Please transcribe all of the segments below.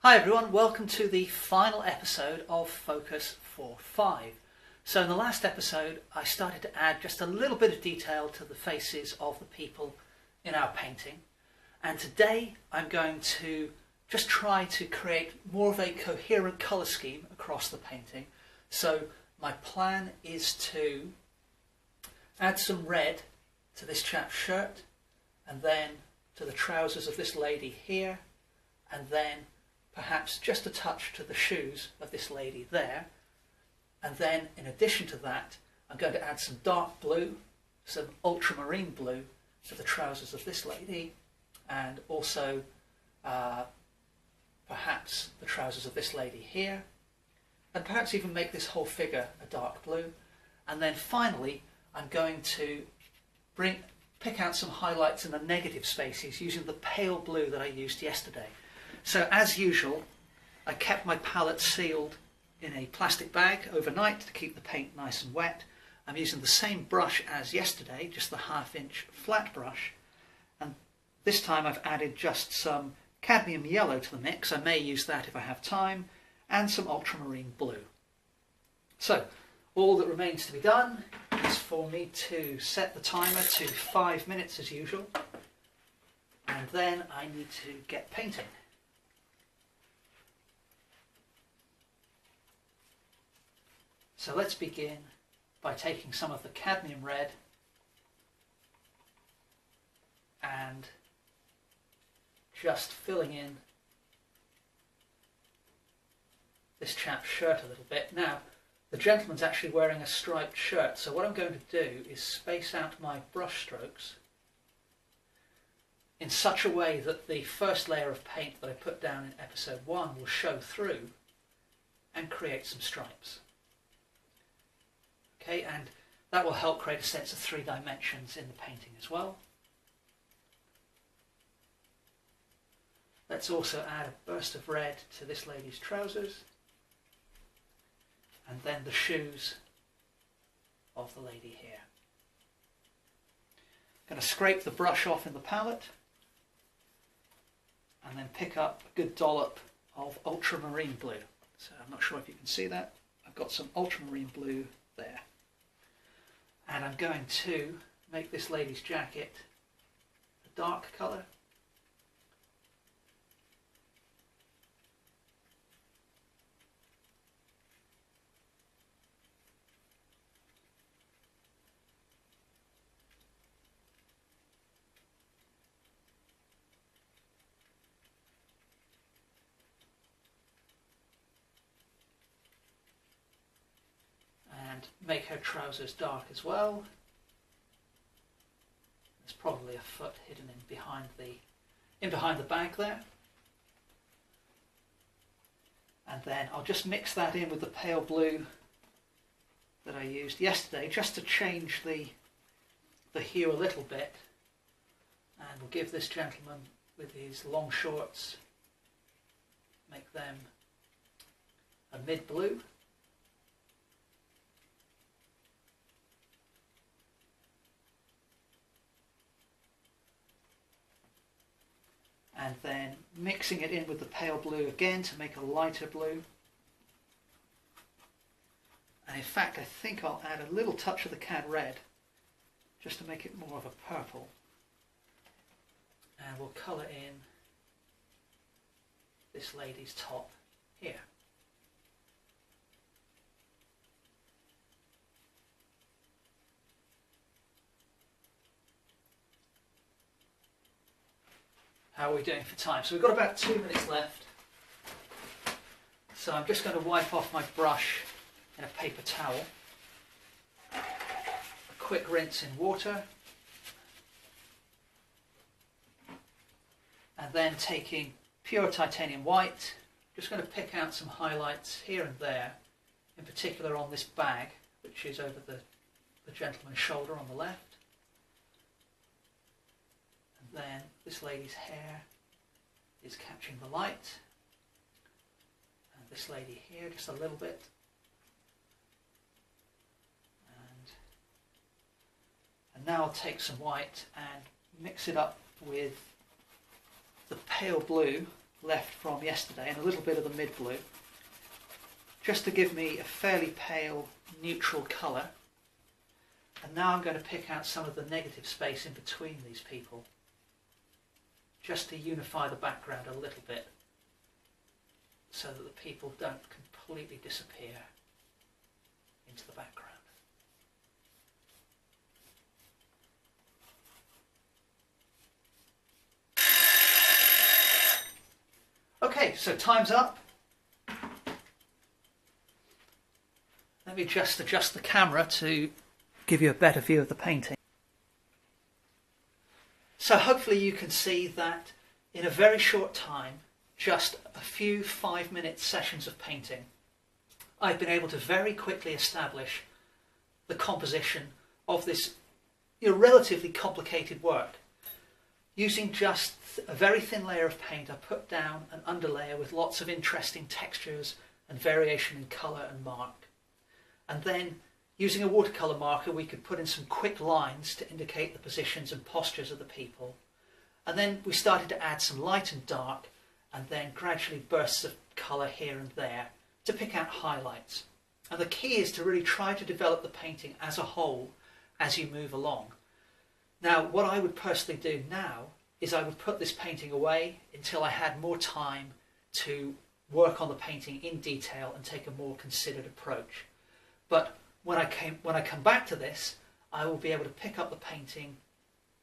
Hi everyone, welcome to the final episode of Focus for 5. So in the last episode I started to add just a little bit of detail to the faces of the people in our painting, and today I'm going to just try to create more of a coherent colour scheme across the painting. So my plan is to add some red to this chap's shirt, and then to the trousers of this lady here, and then perhaps just a touch to the shoes of this lady there. And then in addition to that, I'm going to add some dark blue, some ultramarine blue to the trousers of this lady, and also perhaps the trousers of this lady here, and perhaps even make this whole figure a dark blue. And then finally I'm going to pick out some highlights in the negative spaces using the pale blue that I used yesterday. So as usual, I kept my palette sealed in a plastic bag overnight to keep the paint nice and wet. I'm using the same brush as yesterday, just the 1/2 inch flat brush, and this time I've added just some cadmium yellow to the mix. I may use that if I have time, and some ultramarine blue. So all that remains to be done is for me to set the timer to 5 minutes as usual, and then I need to get painting. So let's begin by taking some of the cadmium red and just filling in this chap's shirt a little bit. Now, the gentleman's actually wearing a striped shirt, so what I'm going to do is space out my brush strokes in such a way that the first layer of paint that I put down in episode 1 will show through and create some stripes. Okay, and that will help create a sense of 3 dimensions in the painting as well. Let's also add a burst of red to this lady's trousers, and then the shoes of the lady here. I'm going to scrape the brush off in the palette and then pick up a good dollop of ultramarine blue. So I'm not sure if you can see that. I've got some ultramarine blue there. And I'm going to make this lady's jacket a dark colour. And make her trousers dark as well. There's probably a foot hidden in behind the bag there. And then I'll just mix that in with the pale blue that I used yesterday, just to change the hue a little bit. And we'll give this gentleman with his long shorts, make them a mid blue. And then mixing it in with the pale blue again to make a lighter blue. And in fact, I think I'll add a little touch of the cad red just to make it more of a purple. And we'll colour in this lady's top here. How are we doing for time? So we've got about 2 minutes left. So I'm just going to wipe off my brush in a paper towel. A quick rinse in water. And then taking pure titanium white, just going to pick out some highlights here and there, in particular on this bag, which is over the gentleman's shoulder on the left. Then this lady's hair is catching the light, and this lady here just a little bit, and now I'll take some white and mix it up with the pale blue left from yesterday and a little bit of the mid-blue, just to give me a fairly pale neutral colour. And now I'm going to pick out some of the negative space in between these people, just to unify the background a little bit, so that the people don't completely disappear into the background. Okay, so time's up. Let me just adjust the camera to give you a better view of the painting. So hopefully you can see that in a very short time, just a few 5-minute sessions of painting, I've been able to very quickly establish the composition of this relatively complicated work. Using just a very thin layer of paint, I put down an underlayer with lots of interesting textures and variation in colour and mark. And then, using a watercolour marker, we could put in some quick lines to indicate the positions and postures of the people. And then we started to add some light and dark, and then gradually bursts of colour here and there to pick out highlights. And the key is to really try to develop the painting as a whole as you move along. Now, what I would personally do now is I would put this painting away until I had more time to work on the painting in detail and take a more considered approach. But when I come back to this, I will be able to pick up the painting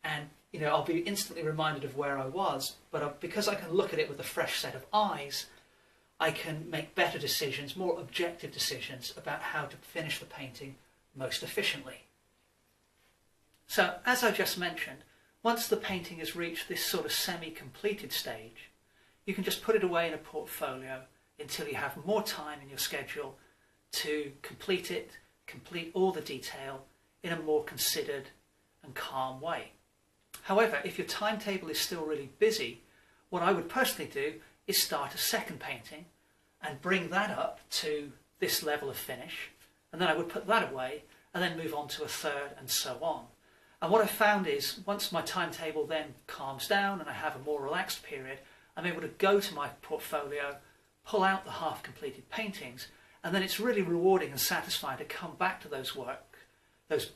and I'll be instantly reminded of where I was, but because I can look at it with a fresh set of eyes, I can make better decisions, more objective decisions about how to finish the painting most efficiently. So, as I just mentioned, once the painting has reached this sort of semi-completed stage, you can just put it away in a portfolio until you have more time in your schedule to complete it, complete all the detail in a more considered and calm way. However, if your timetable is still really busy, what I would personally do is start a second painting and bring that up to this level of finish, and then I would put that away and then move on to a third and so on. And what I've found is once my timetable then calms down and I have a more relaxed period, I'm able to go to my portfolio, pull out the half-completed paintings, and then it's really rewarding and satisfying to come back to those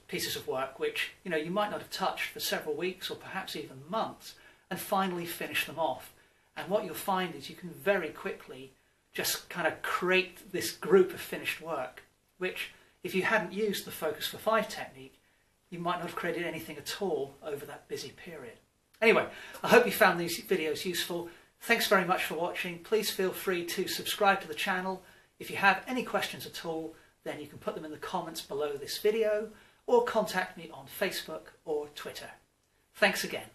pieces of work which you might not have touched for several weeks or perhaps even months, and finally finish them off. And what you'll find is you can very quickly just kind of create this group of finished work, which if you hadn't used the Focus for 5 technique, you might not have created anything at all over that busy period. Anyway, I hope you found these videos useful. Thanks very much for watching. Please feel free to subscribe to the channel. If you have any questions at all, then you can put them in the comments below this video or contact me on Facebook or Twitter. Thanks again.